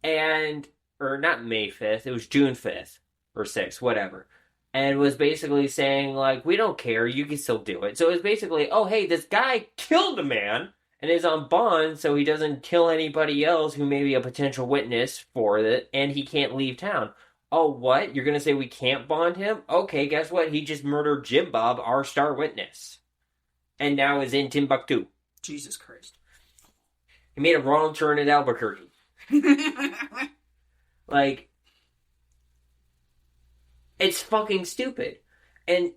Speaker 1: or not May 5th, it was June 5th, or 6th, whatever, and was basically saying, like, we don't care, you can still do it. So it was basically, oh, hey, this guy killed a man, and is on bond, so he doesn't kill anybody else who may be a potential witness for it, and he can't leave town. Oh, what? You're gonna say we can't bond him? Okay, guess what? He just murdered Jim Bob, our star witness. And now is in Timbuktu.
Speaker 2: Jesus Christ.
Speaker 1: He made a wrong turn at Albuquerque. Like, it's fucking stupid. And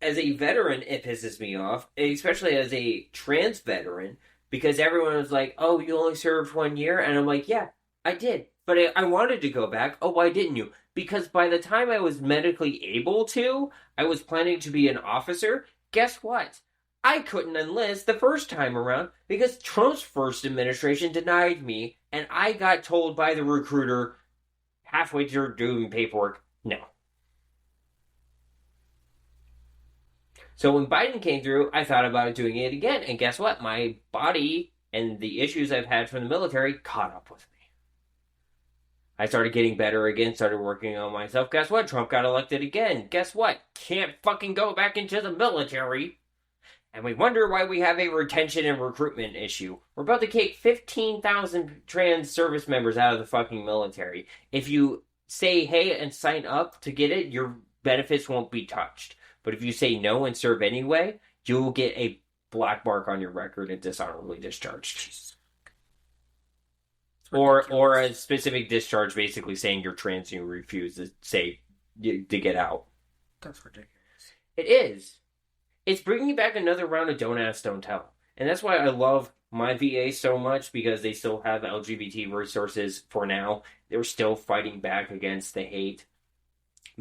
Speaker 1: as a veteran, it pisses me off, especially as a trans veteran, because everyone was like, oh, you only served 1 year? And I'm like, yeah, I did. But I wanted to go back. Oh, why didn't you? Because by the time I was medically able to, I was planning to be an officer. Guess what? I couldn't enlist the first time around because Trump's first administration denied me, and I got told by the recruiter halfway through doing paperwork, no. So when Biden came through, I thought about doing it again, and guess what? My body and the issues I've had from the military caught up with me. I started getting better again, started working on myself. Guess what? Trump got elected again. Guess what? Can't fucking go back into the military. And we wonder why we have a retention and recruitment issue. We're about to kick 15,000 trans service members out of the fucking military. If you say hey and sign up to get it, your benefits won't be touched. But if you say no and serve anyway, you will get a black mark on your record and dishonorably discharged. Or a specific discharge basically saying you're trans and you refuse to get out.
Speaker 2: That's ridiculous.
Speaker 1: It is. It's bringing back another round of don't ask, don't tell. And that's why I love my VA so much, because they still have LGBT resources for now. They're still fighting back against the hate.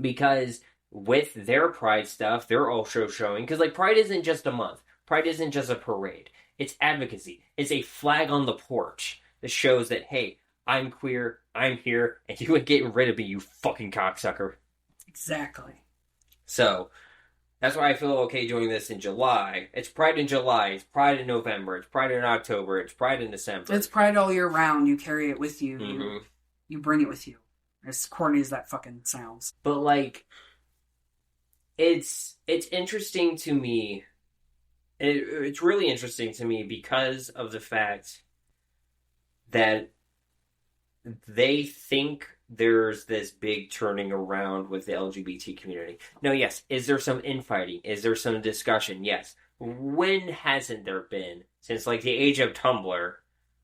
Speaker 1: Because with their Pride stuff, they're also showing, because like Pride isn't just a month. Pride isn't just a parade. It's advocacy. It's a flag on the porch that shows that, hey, I'm queer, I'm here, and you ain't getting rid of me, you fucking cocksucker.
Speaker 2: Exactly.
Speaker 1: So that's why I feel okay doing this in July. It's Pride in July. It's Pride in November. It's Pride in October. It's Pride in December.
Speaker 2: It's Pride all year round. You carry it with you.
Speaker 1: Mm-hmm.
Speaker 2: You bring it with you. As corny as that fucking sounds.
Speaker 1: But, like, it's interesting to me. It's really interesting to me because of the fact that they think there's this big turning around with the LGBT community. No, yes. Is there some infighting? Is there some discussion? Yes. When hasn't there been? Since, like, the age of Tumblr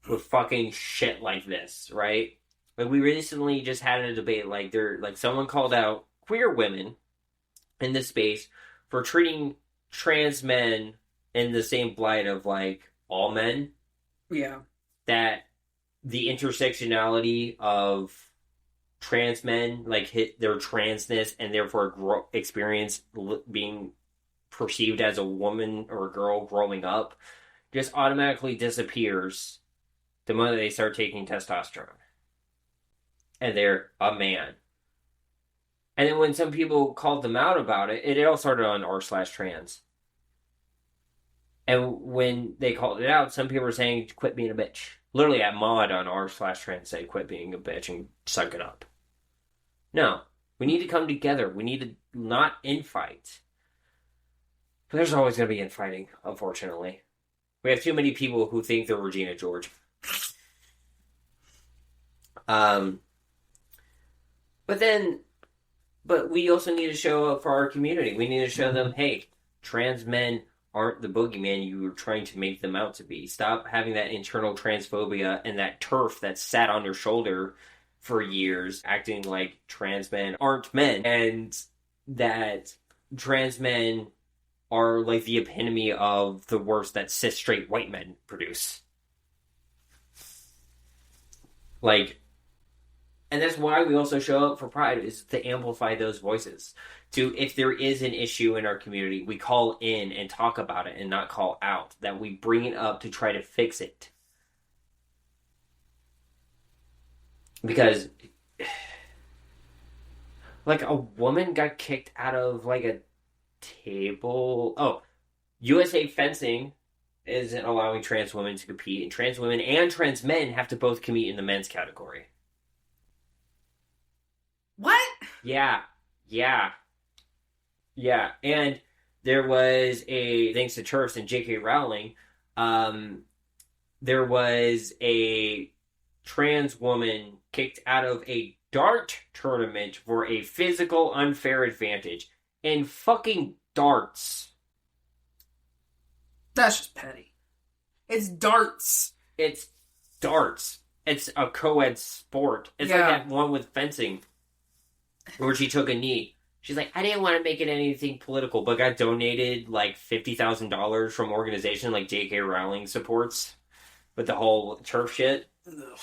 Speaker 1: with fucking shit like this, right? Like, we recently just had a debate, like, someone called out queer women in this space for treating trans men in the same blight of, like, all men.
Speaker 2: Yeah.
Speaker 1: That the intersectionality of trans men, like, hit their transness and therefore experience being perceived as a woman or a girl growing up just automatically disappears the moment they start taking testosterone. And they're a man. And then when some people called them out about it, it all started on r/trans. And when they called it out, some people were saying, quit being a bitch. Literally at mod on r/trans said, quit being a bitch and suck it up. No. We need to come together. We need to not infight. But there's always going to be infighting, unfortunately. We have too many people who think they're Regina George. But we also need to show up for our community. We need to show them, hey, trans men aren't the boogeyman you were trying to make them out to be. Stop having that internal transphobia and that turf that sat on your shoulder for years, acting like trans men aren't men, and that trans men are like the epitome of the worst that cis straight white men produce. Like, And that's why we also show up for Pride, is to amplify those voices. To, if there is an issue in our community, we call in and talk about it and not call out. That we bring it up to try to fix it. Because, like, a woman got kicked out of, like, a table. Oh, USA Fencing isn't allowing trans women to compete, and trans women and trans men have to both compete in the men's category.
Speaker 2: What?
Speaker 1: Yeah. And there was thanks to TERFs and J.K. Rowling, there was a trans woman kicked out of a dart tournament for a physical unfair advantage in fucking darts.
Speaker 2: That's just petty. It's darts.
Speaker 1: It's darts. It's a co-ed sport. It's like that one with fencing where she took a knee. She's like, I didn't want to make it anything political, but got donated like $50,000 from organization like J.K. Rowling supports with the whole TERF shit. Ugh.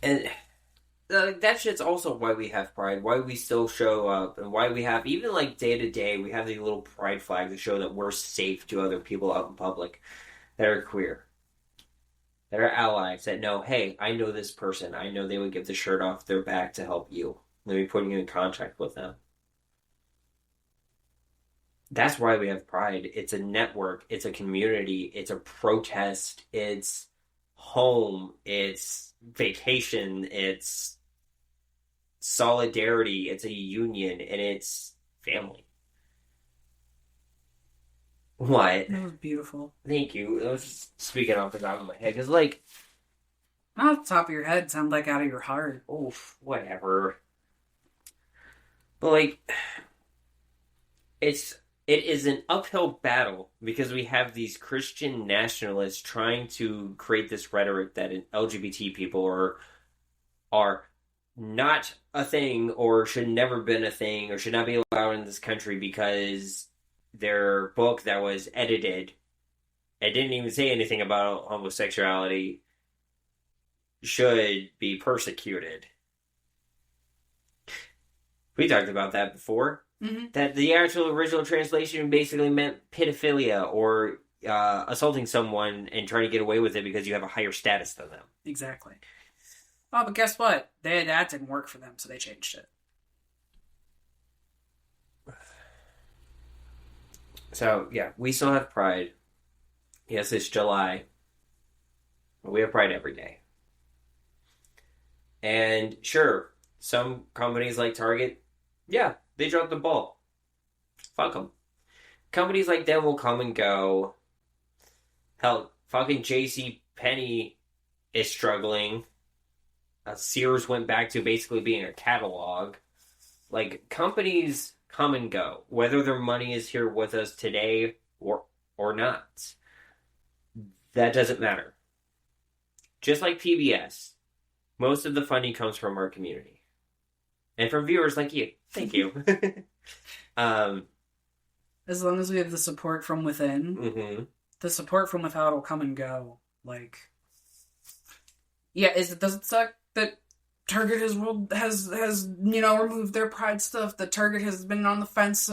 Speaker 1: And that shit's also why we have Pride, why we still show up, and why we have, even like day to day, we have these little Pride flags to show that we're safe to other people out in public that are queer, that are allies, that know, hey, I know this person, I know they would give the shirt off their back to help you. Let me put you in contact with them. That's why we have Pride. It's a network, it's a community, it's a protest, it's home, it's vacation, it's solidarity, it's a union, and it's family. What?
Speaker 2: That was beautiful.
Speaker 1: Thank you. I was just speaking off the top of my head, because, like...
Speaker 2: Not off the top of your head, sound like out of your heart.
Speaker 1: Oof, whatever. But, like... It is an uphill battle, because we have these Christian nationalists trying to create this rhetoric that LGBT people are not a thing, or should never been a thing, or should not be allowed in this country because their book that was edited, it didn't even say anything about homosexuality, should be persecuted. We talked about that before. Mm-hmm. That the actual original translation basically meant pedophilia, or assaulting someone and trying to get away with it because you have a higher status than them.
Speaker 2: Exactly. Oh, but guess what? That didn't work for them, so they changed it.
Speaker 1: So, yeah, we still have Pride. Yes, it's July. But we have Pride every day. And sure, some companies like Target, yeah, they dropped the ball. Fuck them. Companies like them will come and go. Hell, fucking JCPenney is struggling. Sears went back to basically being a catalog. Like, companies come and go, whether their money is here with us today or not. That doesn't matter. Just like PBS, most of the funding comes from our community. And from viewers like you. Thank you.
Speaker 2: As long as we have the support from within, mm-hmm. The support from without will come and go. Like, yeah, does it suck that Target has removed their Pride stuff? That Target has been on the fence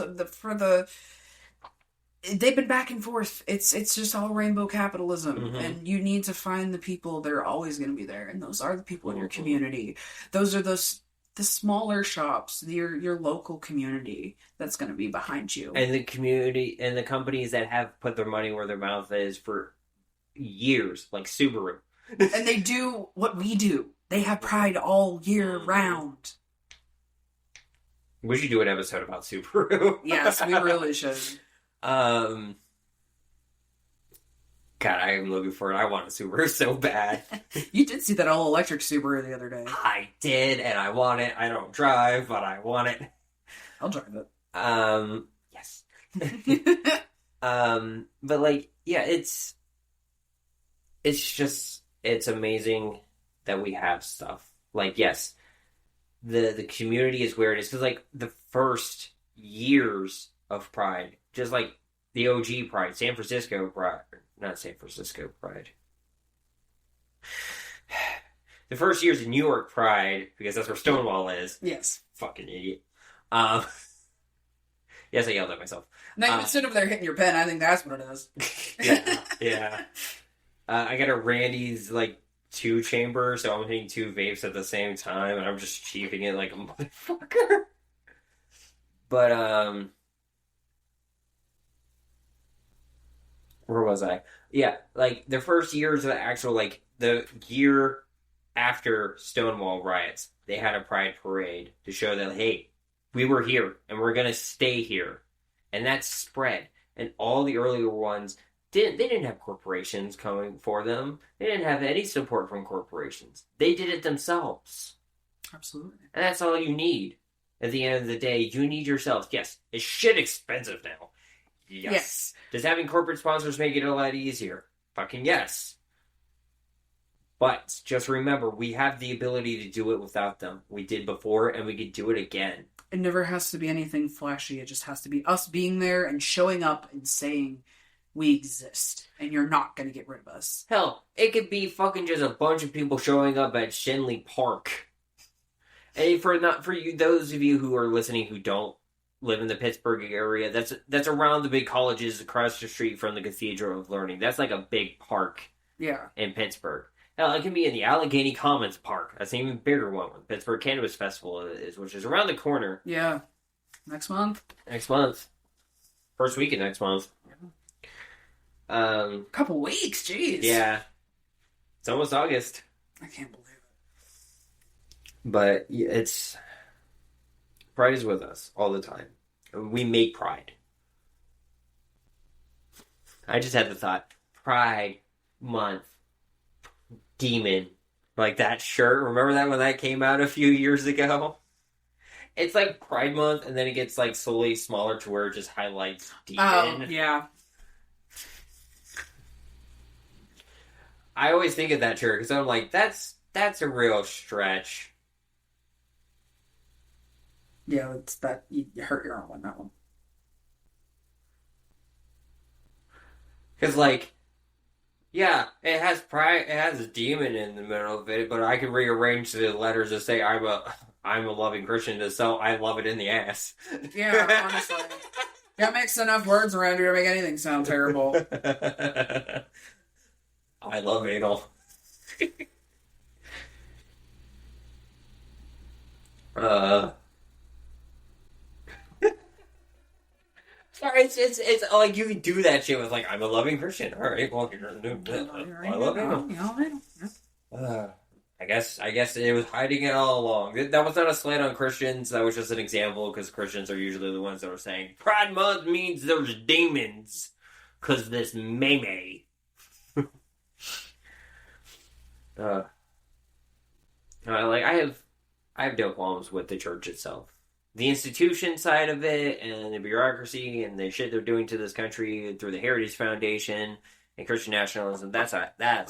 Speaker 2: they've been back and forth. It's just all rainbow capitalism, mm-hmm. And you need to find the people that are always going to be there, and those are the people in your community. Those are the smaller shops, your local community that's going to be behind you.
Speaker 1: And the community and the companies that have put their money where their mouth is for years, like Subaru.
Speaker 2: And they do what we do. They have Pride all year round.
Speaker 1: We should do an episode about Subaru.
Speaker 2: Yes, we really should.
Speaker 1: God, I am looking for it. I want a Subaru so bad.
Speaker 2: You did see that all-electric Subaru the other day.
Speaker 1: I did, and I want it. I don't drive, but I want it.
Speaker 2: I'll drive it.
Speaker 1: Yes. But, like, yeah, it's amazing that we have stuff. Like, yes, the community is where it is. Because, like, the first years of Pride, just like the OG Pride, San Francisco Pride. Not San Francisco Pride. the first year's New York Pride, because that's where Stonewall is.
Speaker 2: Yes.
Speaker 1: Fucking idiot. Yes, I yelled at myself.
Speaker 2: Now you sit over there hitting your pen. I think that's what it is.
Speaker 1: Yeah. I got a Randy's, 2-chamber, so I'm hitting 2 vapes at the same time, and I'm just cheaping it like a motherfucker. But, where was I? Yeah, the first years of the actual, the year after Stonewall riots, they had a pride parade to show that, hey, we were here, and we're gonna stay here. And that spread. And all the earlier ones, they didn't have corporations coming for them. They didn't have any support from corporations. They did it themselves.
Speaker 2: Absolutely.
Speaker 1: And that's all you need. At the end of the day, you need yourself. Yes, it's shit expensive now. Yes. Does having corporate sponsors make it a lot easier? Fucking yes. But just remember, we have the ability to do it without them. We did before, and we could do it again.
Speaker 2: It never has to be anything flashy. It just has to be us being there and showing up and saying, we exist, and you're not going to get rid of us.
Speaker 1: Hell, it could be fucking just a bunch of people showing up at Shenley Park. And for you, those of you who are listening who don't live in the Pittsburgh area, that's around the big colleges across the street from the Cathedral of Learning. That's like a big park.
Speaker 2: Yeah.
Speaker 1: In Pittsburgh. Hell, it can be in the Allegheny Commons Park. That's an even bigger one. The Pittsburgh Cannabis Festival is, which is around the corner.
Speaker 2: Yeah. Next month.
Speaker 1: First week of next month.
Speaker 2: Couple weeks, jeez.
Speaker 1: Yeah. It's almost August.
Speaker 2: I can't believe it.
Speaker 1: But it's... Pride is with us all the time. We make Pride. I just had the thought, Pride Month. Demon. Like that shirt. Remember that when that came out a few years ago? It's like Pride Month, and then it gets slowly smaller to where it just highlights Demon.
Speaker 2: Oh, yeah.
Speaker 1: I always think of that shirt, because I'm like, that's a real stretch.
Speaker 2: Yeah, it's that you hurt your arm on that one.
Speaker 1: Because, yeah, it has pride. It has a demon in the middle of it, but I can rearrange the letters to say I'm a loving Christian, so I love it in the ass.
Speaker 2: Yeah, honestly, that makes enough words around here to make anything sound terrible.
Speaker 1: I love anal. Sorry, it's like you can do that shit with I'm a loving Christian. All right, well, I love it. I guess it was hiding it all along. That was not a slant on Christians. That was just an example, because Christians are usually the ones that are saying Pride Month means there's demons, because this meme. I have no qualms with the church itself. The institution side of it, and the bureaucracy, and the shit they're doing to this country through the Heritage Foundation and Christian nationalism, that's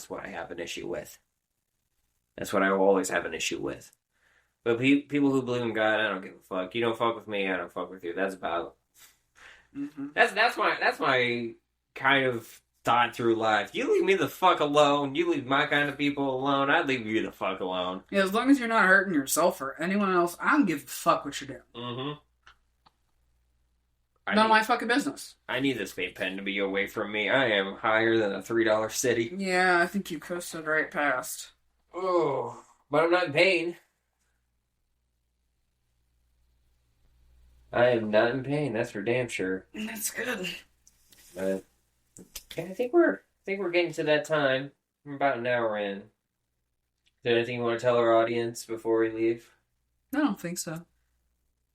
Speaker 1: what I have an issue with. That's what I will always have an issue with. But people who believe in God, I don't give a fuck. You don't fuck with me, I don't fuck with you. That's about... Mm-hmm. That's my kind of thought through life. You leave me the fuck alone. You leave my kind of people alone. I'd leave you the fuck alone.
Speaker 2: Yeah, as long as you're not hurting yourself or anyone else, I don't give a fuck what you're doing.
Speaker 1: Mm-hmm.
Speaker 2: None of my fucking business.
Speaker 1: I need this vape pen to be away from me. I am higher than a $3 city.
Speaker 2: Yeah, I think you coasted right past.
Speaker 1: Oh, but I'm not in pain. I am not in pain. That's for damn sure.
Speaker 2: That's good.
Speaker 1: But yeah, I think we're getting to that time. We're about an hour in. Is there anything you want to tell our audience before we leave?
Speaker 2: I don't think so.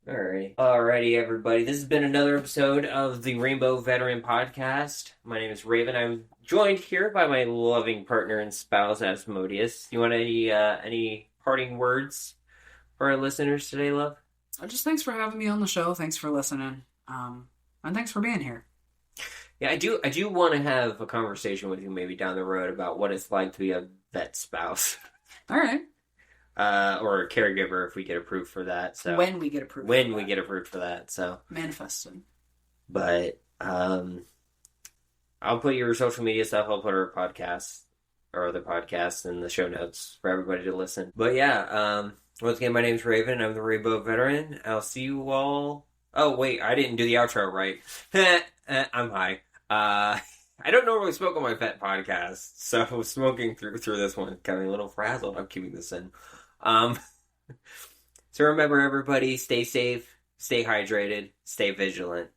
Speaker 1: Alrighty, everybody. This has been another episode of the Rainbow Veteran Podcast. My name is Rayven. I'm joined here by my loving partner and spouse, Asmodeus. You want any parting words for our listeners today, love?
Speaker 2: Just thanks for having me on the show. Thanks for listening. And thanks for being here.
Speaker 1: Yeah, I do want to have a conversation with you maybe down the road about what it's like to be a vet spouse.
Speaker 2: All right.
Speaker 1: Or a caregiver if we get approved for that. So
Speaker 2: when we get approved.
Speaker 1: Get approved for that. So
Speaker 2: manifesting.
Speaker 1: But I'll put your social media stuff. I'll put our podcast our other podcasts in the show notes for everybody to listen. But yeah, once again, my name's Rayven. I'm the Rainbow Veteran. I'll see you all. Oh, wait, I didn't do the outro right. I'm high. I don't normally smoke on my pet podcast, so smoking through this one got me a little frazzled. I'm keeping this in. So remember, everybody, stay safe, stay hydrated, stay vigilant.